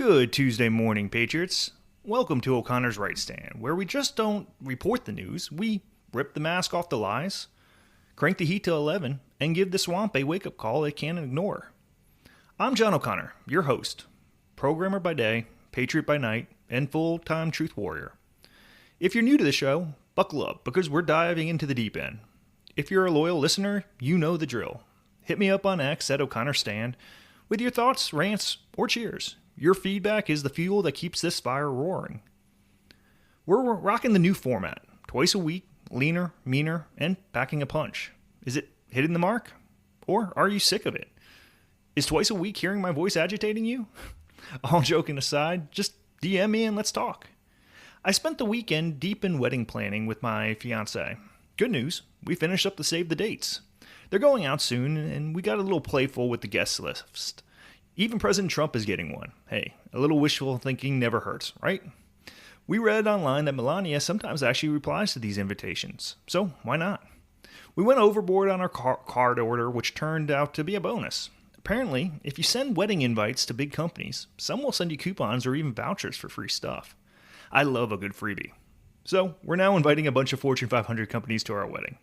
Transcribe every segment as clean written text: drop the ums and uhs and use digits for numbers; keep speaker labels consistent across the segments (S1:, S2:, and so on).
S1: Good Tuesday morning, Patriots. Welcome to O'Connor's Right Stand, where we just don't report the news, we rip the mask off the lies, crank the heat to 11, and give the swamp a wake-up call it can't ignore. I'm John O'Connor, your host, programmer by day, patriot by night, and full-time truth warrior. If you're new to the show, buckle up, because we're diving into the deep end. If you're a loyal listener, you know the drill. Hit me up on X at O'Connor Stand with your thoughts, rants, or cheers. Your feedback is the fuel that keeps this fire roaring. We're rocking the new format, twice a week, leaner, meaner, and packing a punch. Is it hitting the mark? Or are you sick of it? Is twice a week hearing my voice agitating you? All joking aside, just DM me and let's talk. I spent the weekend deep in wedding planning with my fiancée. Good news, we finished up to save the dates. They're going out soon, and we got a little playful with the guest list. Even President Trump is getting one. Hey, a little wishful thinking never hurts, right? We read online that Melania sometimes actually replies to these invitations, so why not? We went overboard on our card order, which turned out to be a bonus. Apparently, if you send wedding invites to big companies, some will send you coupons or even vouchers for free stuff. I love a good freebie. So, we're now inviting a bunch of Fortune 500 companies to our wedding.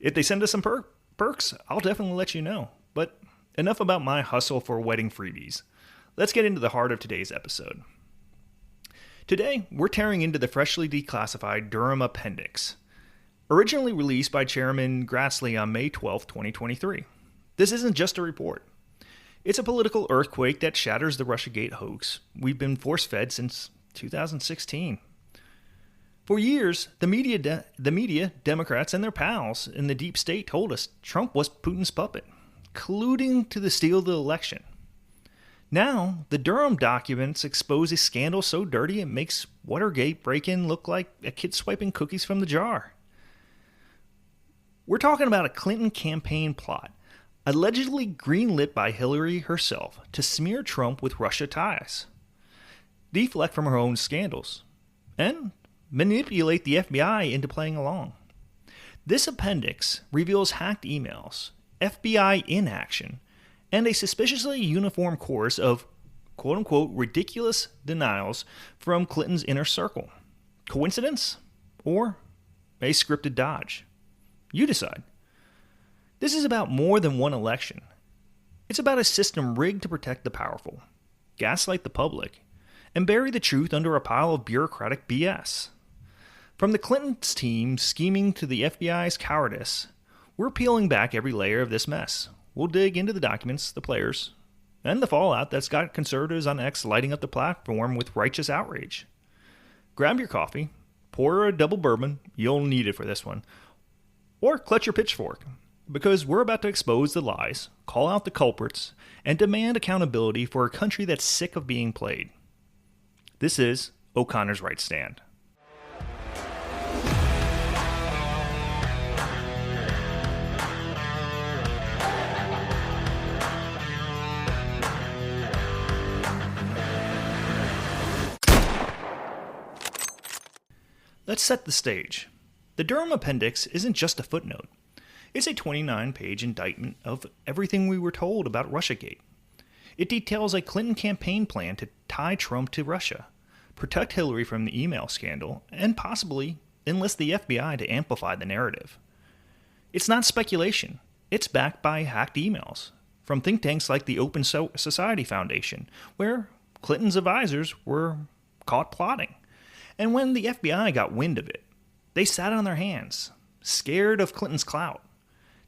S1: If they send us some perks, I'll definitely let you know. But enough about my hustle for wedding freebies. Let's get into the heart of today's episode. Today, we're tearing into the freshly declassified Durham Appendix, originally released by Chairman Grassley on May 12, 2023. This isn't just a report. It's a political earthquake that shatters the Russiagate hoax we've been force-fed since 2016. For years, the media, Democrats, and their pals in the deep state told us Trump was Putin's puppet, colluding to steal the election. Now, the Durham documents expose a scandal so dirty it makes Watergate break-in look like a kid swiping cookies from the jar. We're talking about a Clinton campaign plot, allegedly greenlit by Hillary herself to smear Trump with Russia ties, deflect from her own scandals, and manipulate the FBI into playing along. This appendix reveals hacked emails, FBI inaction, and a suspiciously uniform course of quote-unquote ridiculous denials from Clinton's inner circle. Coincidence? Or a scripted dodge? You decide. This is about more than one election. It's about a system rigged to protect the powerful, gaslight the public, and bury the truth under a pile of bureaucratic BS. From the Clintons' team scheming to the FBI's cowardice, we're peeling back every layer of this mess. We'll dig into the documents, the players, and the fallout that's got conservatives on X lighting up the platform with righteous outrage. Grab your coffee, pour a double bourbon, you'll need it for this one, or clutch your pitchfork, because we're about to expose the lies, call out the culprits, and demand accountability for a country that's sick of being played. This is O'Connor's Right Stand. Let's set the stage. The Durham Appendix isn't just a footnote. It's a 29-page indictment of everything we were told about Russiagate. It details a Clinton campaign plan to tie Trump to Russia, protect Hillary from the email scandal, and possibly enlist the FBI to amplify the narrative. It's not speculation. It's backed by hacked emails from think tanks like the Open Society Foundation, where Clinton's advisors were caught plotting. And when the FBI got wind of it, they sat on their hands, scared of Clinton's clout.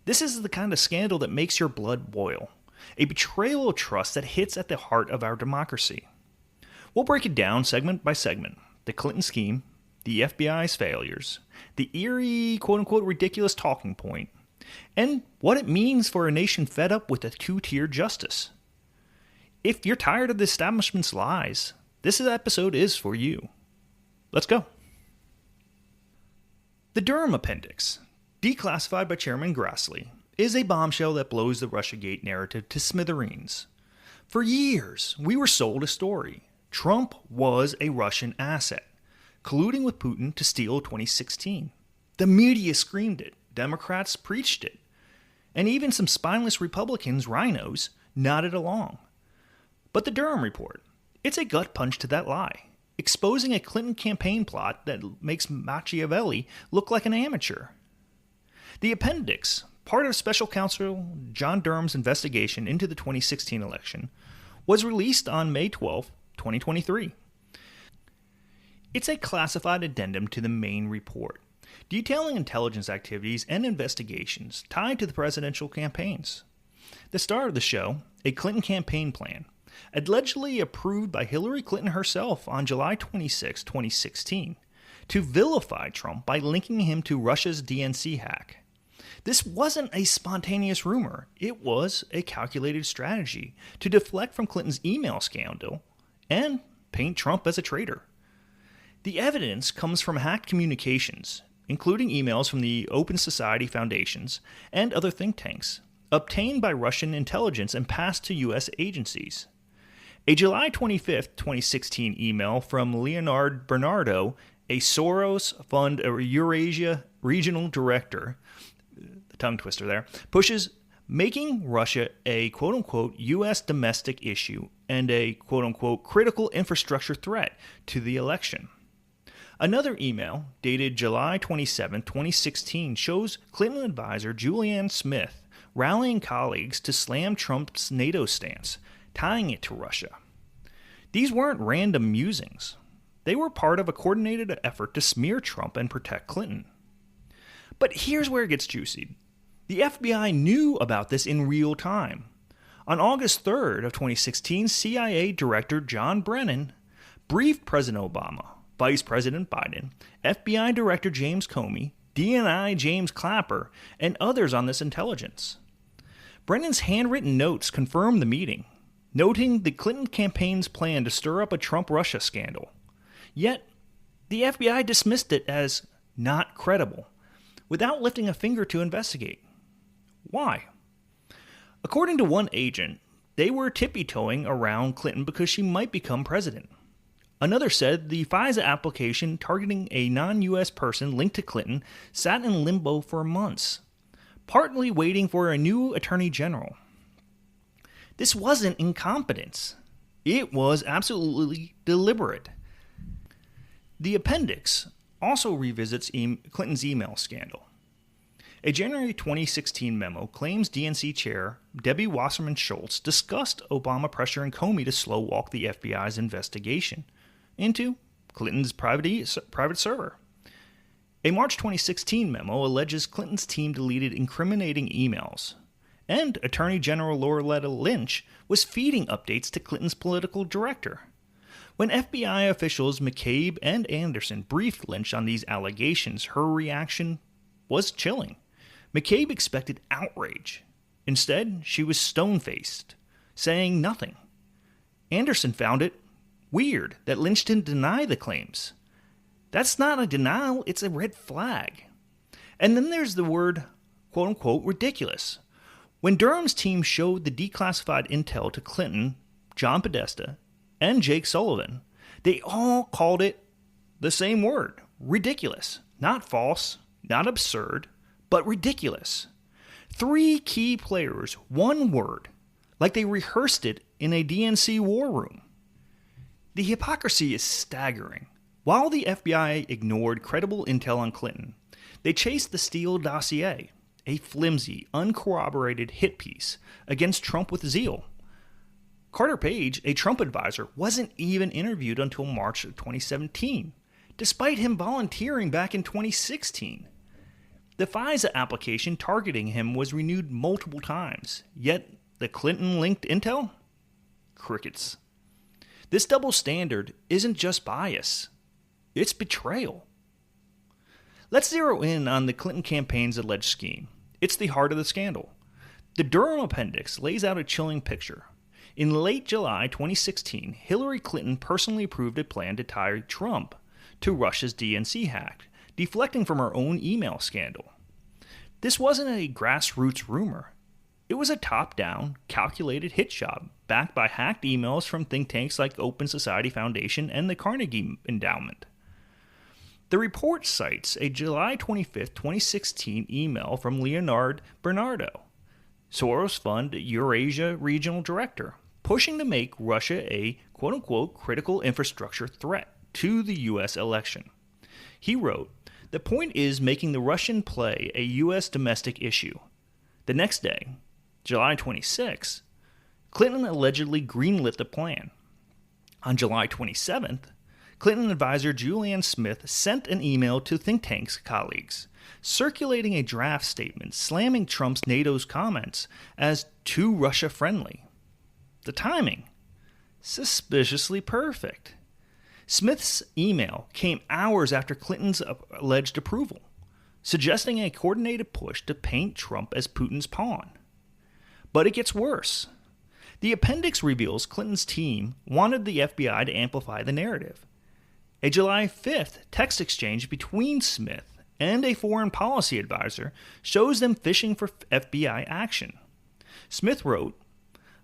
S1: This is the kind of scandal that makes your blood boil, a betrayal of trust that hits at the heart of our democracy. We'll break it down segment by segment: the Clinton scheme, the FBI's failures, the eerie, quote-unquote, ridiculous talking point, and what it means for a nation fed up with a two-tier justice. If you're tired of the establishment's lies, this episode is for you. Let's go. The Durham Appendix, declassified by Chairman Grassley, is a bombshell that blows the Russiagate narrative to smithereens. For years, we were sold a story. Trump was a Russian asset, colluding with Putin to steal 2016. The media screamed it, Democrats preached it, and even some spineless Republicans, rhinos, nodded along. But the Durham report, It's a gut punch to that lie, exposing a Clinton campaign plot that makes Machiavelli look like an amateur. The appendix, part of Special Counsel John Durham's investigation into the 2016 election, was released on May 12, 2023. It's a classified addendum to the main report, detailing intelligence activities and investigations tied to the presidential campaigns. The star of the show, a Clinton campaign plan, allegedly approved by Hillary Clinton herself on July 26, 2016, to vilify Trump by linking him to Russia's DNC hack. This wasn't a spontaneous rumor. It was a calculated strategy to deflect from Clinton's email scandal and paint Trump as a traitor. The evidence comes from hacked communications, including emails from the Open Society Foundations and other think tanks, obtained by Russian intelligence and passed to U.S. agencies. A July 25, 2016 email from Leonard Bernardo, a Soros Fund Eurasia regional director, the tongue twister there, pushes making Russia a quote-unquote U.S. domestic issue and a quote-unquote critical infrastructure threat to the election. Another email, dated July 27, 2016, shows Clinton advisor Julianne Smith rallying colleagues to slam Trump's NATO stance, tying it to Russia. These weren't random musings. They were part of a coordinated effort to smear Trump and protect Clinton. But here's where it gets juicy. The FBI knew about this in real time. On August 3rd of 2016, CIA Director John Brennan briefed President Obama, Vice President Biden, FBI Director James Comey, DNI James Clapper, and others on this intelligence. Brennan's handwritten notes confirmed the meeting, noting the Clinton campaign's plan to stir up a Trump-Russia scandal. Yet, the FBI dismissed it as not credible, without lifting a finger to investigate. Why? According to one agent, they were tippy-toeing around Clinton because she might become president. Another said the FISA application targeting a non-U.S. person linked to Clinton sat in limbo for months, partly waiting for a new attorney general. This wasn't incompetence. It was absolutely deliberate. The appendix also revisits Clinton's email scandal. A January 2016 memo claims DNC chair Debbie Wasserman Schultz discussed Obama pressuring Comey to slow walk the FBI's investigation into Clinton's private server. A March 2016 memo alleges Clinton's team deleted incriminating emails, and Attorney General Loretta Lynch was feeding updates to Clinton's political director. When FBI officials McCabe and Anderson briefed Lynch on these allegations, her reaction was chilling. McCabe expected outrage. Instead, she was stone-faced, saying nothing. Anderson found it weird that Lynch didn't deny the claims. That's not a denial, it's a red flag. And then there's the word, quote-unquote, ridiculous. When Durham's team showed the declassified intel to Clinton, John Podesta, and Jake Sullivan, they all called it the same word, ridiculous. Not false, not absurd, but ridiculous. 3 key players, one word, like they rehearsed it in a DNC war room. The hypocrisy is staggering. While the FBI ignored credible intel on Clinton, they chased the Steele dossier, a flimsy, uncorroborated hit piece, against Trump with zeal. Carter Page, a Trump advisor, wasn't even interviewed until March of 2017, despite him volunteering back in 2016. The FISA application targeting him was renewed multiple times, yet the Clinton-linked intel? Crickets. This double standard isn't just bias, it's betrayal. Let's zero in on the Clinton campaign's alleged scheme. It's the heart of the scandal. The Durham appendix lays out a chilling picture. In late July 2016, Hillary Clinton personally approved a plan to tie Trump to Russia's DNC hack, deflecting from her own email scandal. This wasn't a grassroots rumor. It was a top-down, calculated hit job, backed by hacked emails from think tanks like Open Society Foundation and the Carnegie Endowment. The report cites a July 25, 2016 email from Leonard Bernardo, Soros Fund Eurasia Regional Director, pushing to make Russia a quote-unquote critical infrastructure threat to the U.S. election. He wrote, "The point is making the Russian play a U.S. domestic issue." The next day, July 26, Clinton allegedly greenlit the plan. On July 27th, Clinton advisor Julianne Smith sent an email to think tank's colleagues, circulating a draft statement slamming Trump's NATO's comments as too Russia-friendly. The timing, suspiciously perfect. Smith's email came hours after Clinton's alleged approval, suggesting a coordinated push to paint Trump as Putin's pawn. But it gets worse. The appendix reveals Clinton's team wanted the FBI to amplify the narrative. A July 5th text exchange between Smith and a foreign policy advisor shows them fishing for FBI action. Smith wrote,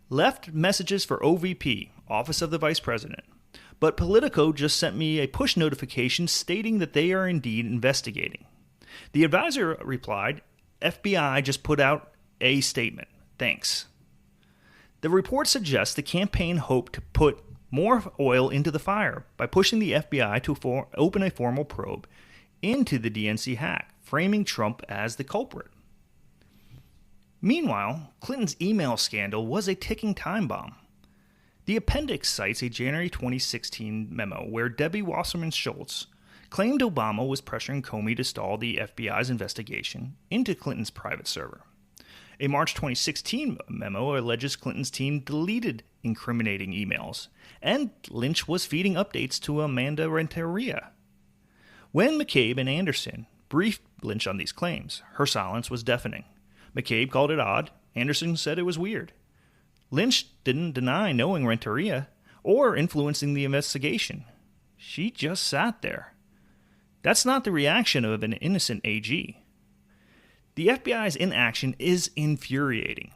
S1: "Left messages for OVP, Office of the Vice President, but Politico just sent me a push notification stating that they are indeed investigating." The advisor replied, "FBI just put out a statement. Thanks." The report suggests the campaign hoped to put more oil into the fire by pushing the FBI to open a formal probe into the DNC hack, framing Trump as the culprit. Meanwhile, Clinton's email scandal was a ticking time bomb. The appendix cites a January 2016 memo where Debbie Wasserman Schultz claimed Obama was pressuring Comey to stall the FBI's investigation into Clinton's private server. A March 2016 memo alleges Clinton's team deleted incriminating emails, and Lynch was feeding updates to Amanda Renteria. When McCabe and Anderson briefed Lynch on these claims, her silence was deafening. McCabe called it odd. Anderson said it was weird. Lynch didn't deny knowing Renteria or influencing the investigation. She just sat there. That's not the reaction of an innocent AG. The FBI's inaction is infuriating.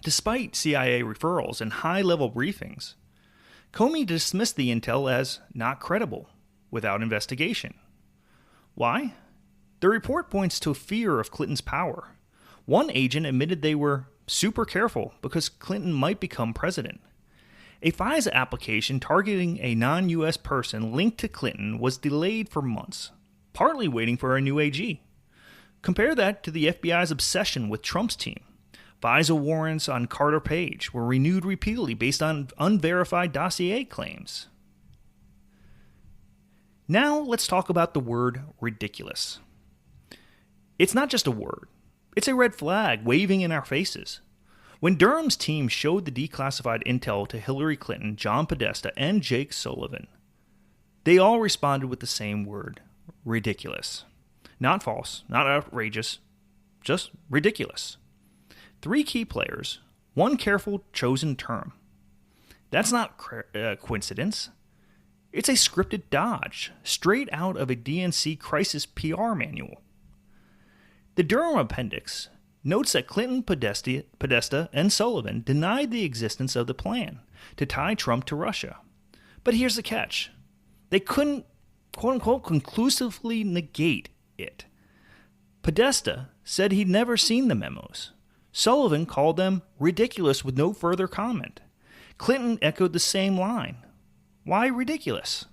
S1: Despite CIA referrals and high-level briefings, Comey dismissed the intel as not credible, without investigation. Why? The report points to fear of Clinton's power. One agent admitted they were super careful because Clinton might become president. A FISA application targeting a non-U.S. person linked to Clinton was delayed for months, partly waiting for a new AG. Compare that to the FBI's obsession with Trump's team. FISA warrants on Carter Page were renewed repeatedly based on unverified dossier claims. Now let's talk about the word ridiculous. It's not just a word. It's a red flag waving in our faces. When Durham's team showed the declassified intel to Hillary Clinton, John Podesta, and Jake Sullivan, they all responded with the same word, ridiculous. Not false, not outrageous, just ridiculous. 3 key players, 1 careful chosen term. That's not coincidence. It's a scripted dodge, straight out of a DNC crisis PR manual. The Durham appendix notes that Clinton, Podesta, and Sullivan denied the existence of the plan to tie Trump to Russia. But here's the catch. They couldn't, quote-unquote, conclusively negate it. Podesta said he'd never seen the memos. Sullivan called them ridiculous with no further comment. Clinton echoed the same line. Why ridiculous?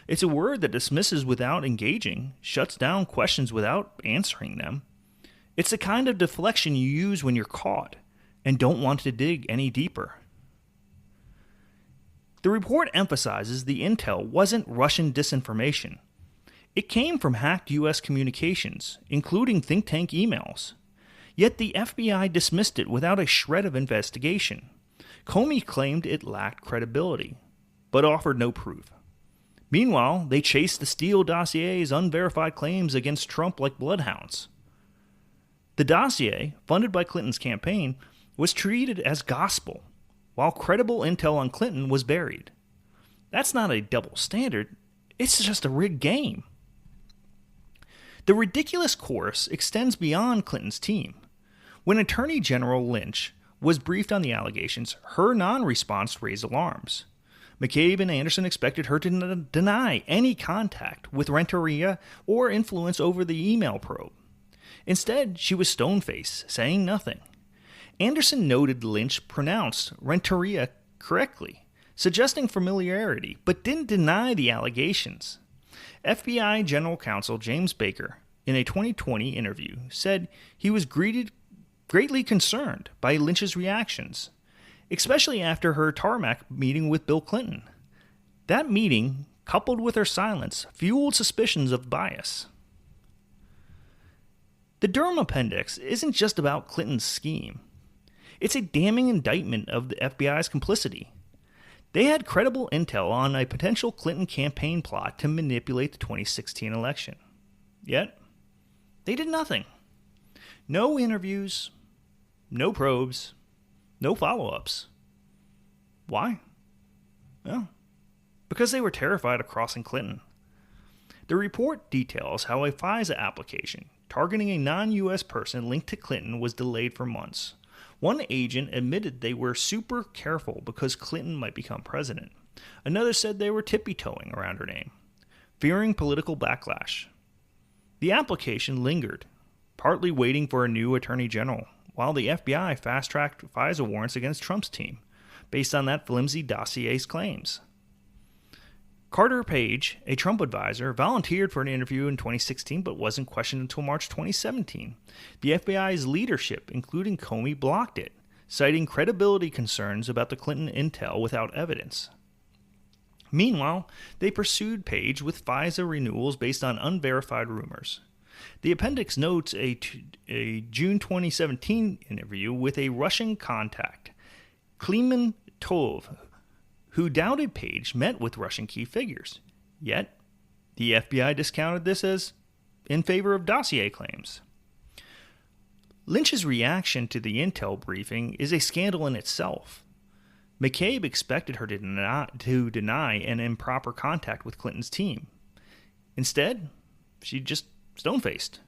S1: It's a word that dismisses without engaging, shuts down questions without answering them. It's the kind of deflection you use when you're caught and don't want to dig any deeper. The report emphasizes the intel wasn't Russian disinformation. It came from hacked U.S. communications, including think tank emails. Yet the FBI dismissed it without a shred of investigation. Comey claimed it lacked credibility, but offered no proof. Meanwhile, they chased the Steele dossier's unverified claims against Trump like bloodhounds. The dossier, funded by Clinton's campaign, was treated as gospel, while credible intel on Clinton was buried. That's not a double standard, it's just a rigged game. The ridiculous course extends beyond Clinton's team. When Attorney General Lynch was briefed on the allegations, her non-response raised alarms. McCabe and Anderson expected her to deny any contact with Renteria or influence over the email probe. Instead, she was stone-faced, saying nothing. Anderson noted Lynch pronounced Renteria correctly, suggesting familiarity, but didn't deny the allegations. FBI General Counsel James Baker, in a 2020 interview, said he was greatly concerned by Lynch's reactions, especially after her tarmac meeting with Bill Clinton. That meeting, coupled with her silence, fueled suspicions of bias. The Durham Appendix isn't just about Clinton's scheme. It's a damning indictment of the FBI's complicity. They had credible intel on a potential Clinton campaign plot to manipulate the 2016 election. Yet, they did nothing. No interviews, no probes, no follow-ups. Why? Well, because they were terrified of crossing Clinton. The report details how a FISA application targeting a non-U.S. person linked to Clinton was delayed for months. One agent admitted they were super careful because Clinton might become president. Another said they were tippy-toeing around her name, fearing political backlash. The application lingered, partly waiting for a new attorney general, while the FBI fast-tracked FISA warrants against Trump's team, based on that flimsy dossier's claims. Carter Page, a Trump advisor, volunteered for an interview in 2016 but wasn't questioned until March 2017. The FBI's leadership, including Comey, blocked it, citing credibility concerns about the Clinton intel without evidence. Meanwhile, they pursued Page with FISA renewals based on unverified rumors. The appendix notes a June 2017 interview with a Russian contact, Kleeman Tov, who doubted Page met with Russian key figures. Yet, the FBI discounted this as in favor of dossier claims. Lynch's reaction to the intel briefing is a scandal in itself. McCabe expected her to deny an improper contact with Clinton's team. Instead, she just stone-faced.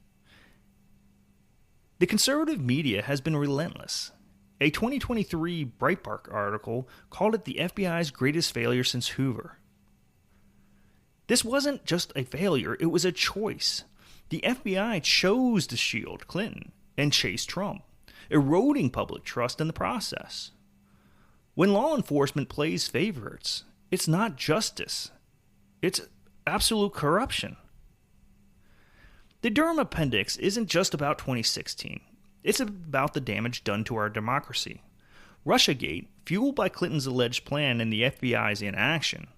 S1: The conservative media has been relentless. A 2023 Breitbart article called it the FBI's greatest failure since Hoover. This wasn't just a failure, it was a choice. The FBI chose to shield Clinton and chase Trump, eroding public trust in the process. When law enforcement plays favorites, it's not justice. It's absolute corruption. The Durham Appendix isn't just about 2016. It's about the damage done to our democracy. Russiagate, fueled by Clinton's alleged plan and the FBI's inaction,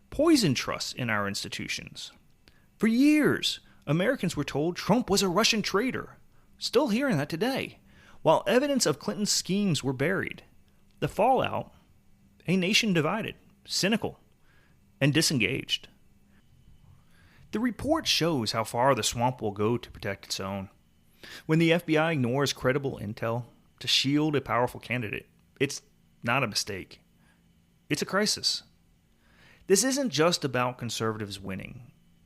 S1: poisoned trust in our institutions. For years, Americans were told Trump was a Russian traitor. Still hearing that today, while evidence of Clinton's schemes were buried. The fallout, a nation divided, cynical, and disengaged. The report shows how far the swamp will go to protect its own. When the FBI ignores credible intel to shield a powerful candidate, it's not a mistake. It's a crisis. This isn't just about conservatives winning.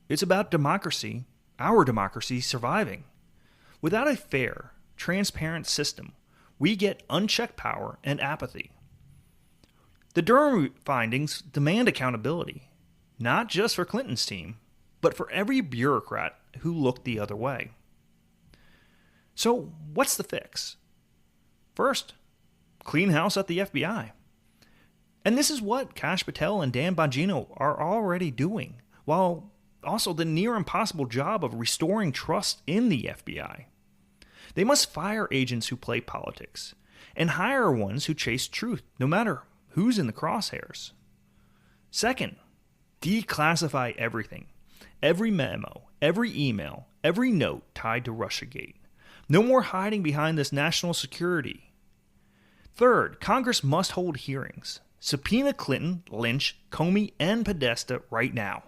S1: It's about democracy, our democracy, surviving. Without a fair, transparent system, we get unchecked power and apathy. The Durham findings demand accountability, not just for Clinton's team, but for every bureaucrat who looked the other way. So, what's the fix? First, clean house at the FBI. And this is what Kash Patel and Dan Bongino are already doing, while also the near impossible job of restoring trust in the FBI. They must fire agents who play politics, and hire ones who chase truth, no matter who's in the crosshairs. Second, declassify everything. Every memo, every email, every note tied to Russiagate. No more hiding behind this national security. Third, Congress must hold hearings. Subpoena Clinton, Lynch, Comey, and Podesta right now.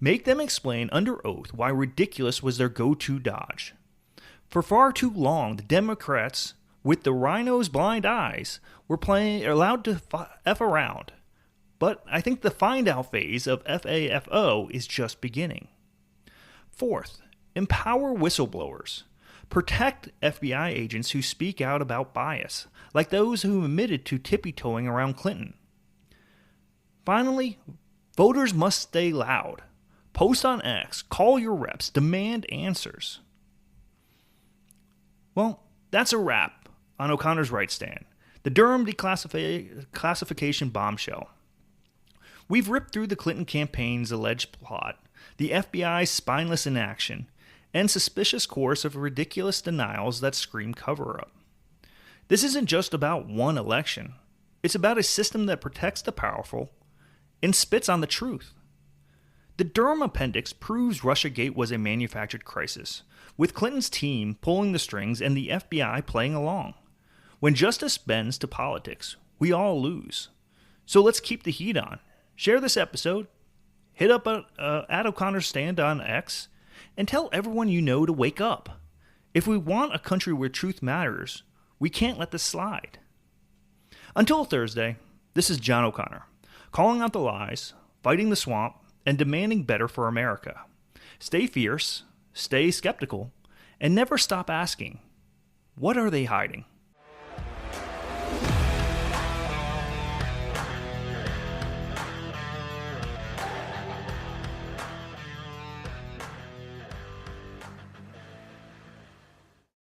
S1: Make them explain under oath why ridiculous was their go-to dodge. For far too long, the Democrats, with the rhino's blind eyes, were allowed to F around. But I think the find-out phase of FAFO is just beginning. Fourth, empower whistleblowers. Protect FBI agents who speak out about bias, like those who admitted to tippy-toeing around Clinton. Finally, voters must stay loud. Post on X, call your reps, demand answers. Well, that's a wrap on O'Connor's Right Stand, the Durham Declassification Bombshell. We've ripped through the Clinton campaign's alleged plot, the FBI's spineless inaction, and suspicious course of ridiculous denials that scream cover-up. This isn't just about one election. It's about a system that protects the powerful and spits on the truth. The Durham Appendix proves Russiagate was a manufactured crisis, with Clinton's team pulling the strings and the FBI playing along. When justice bends to politics, we all lose. So let's keep the heat on. Share this episode, hit up at O'Connor's Stand on X, and tell everyone you know to wake up. If we want a country where truth matters, we can't let this slide. Until Thursday, this is John O'Connor, calling out the lies, fighting the swamp, and demanding better for America. Stay fierce, stay skeptical, and never stop asking, what are they hiding?